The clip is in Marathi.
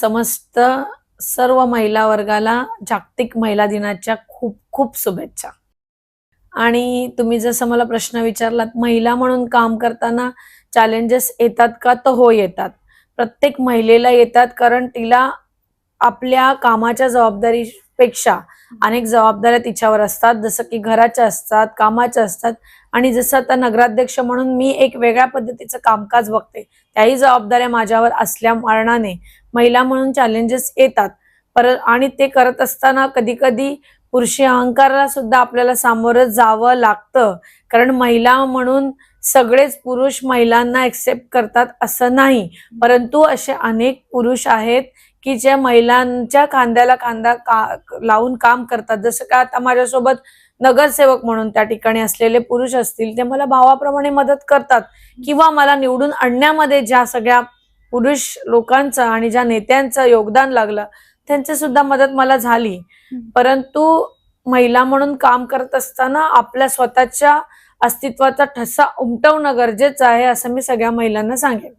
समस्त सर्व महिला वर्गाला जागतिक महिला दिनाच्या खूप खूप शुभेच्छा. आणि तुम्ही जसं मला प्रश्न विचारलात, महिला म्हणून काम करताना चॅलेंजेस येतात का? तर हो, येतात. प्रत्येक महिलेला येतात, कारण तिला आपल्या कामाच्या जबाबदारीपेक्षा अनेक जबाबदाऱ्या तिच्यावर असतात, जसं की घराच्या असतात, कामाच्या असतात. आणि जसं आता नगराध्यक्ष म्हणून मी एक वेगळ्या पद्धतीचं कामकाज बघते, त्याही जबाबदाऱ्या माझ्यावर असल्या कारणाने महिला म्हणून चॅलेंजेस येतात. आणि ते करत असताना कधी कधी पुरुषी अहंकाराला सुद्धा आपल्याला सामोरं जावं लागतं, कारण महिला म्हणून सगळेच पुरुष महिलांना एक्सेप्ट करतात असं नाही. परंतु असे अनेक पुरुष आहेत की जे महिलांच्या खांद्याला खांदा लावून काम करतात. जसं का आता माझ्यासोबत नगरसेवक म्हणून त्या ठिकाणी असलेले पुरुष असतील, ते मला भावाप्रमाणे मदत करतात, किंवा मला निवडून आणण्यामध्ये ज्या सगळ्या पुरुष लोकांचं आणि ज्या नेत्यांचं योगदान लागलं त्यांची सुद्धा मदत मला झाली. परंतु महिला म्हणून काम करत असताना आपल्या स्वतःच्या अस्तित्वाचा ठसा उमटवणं गरजेचं आहे, असं मी सगळ्या महिलांना सांगेन.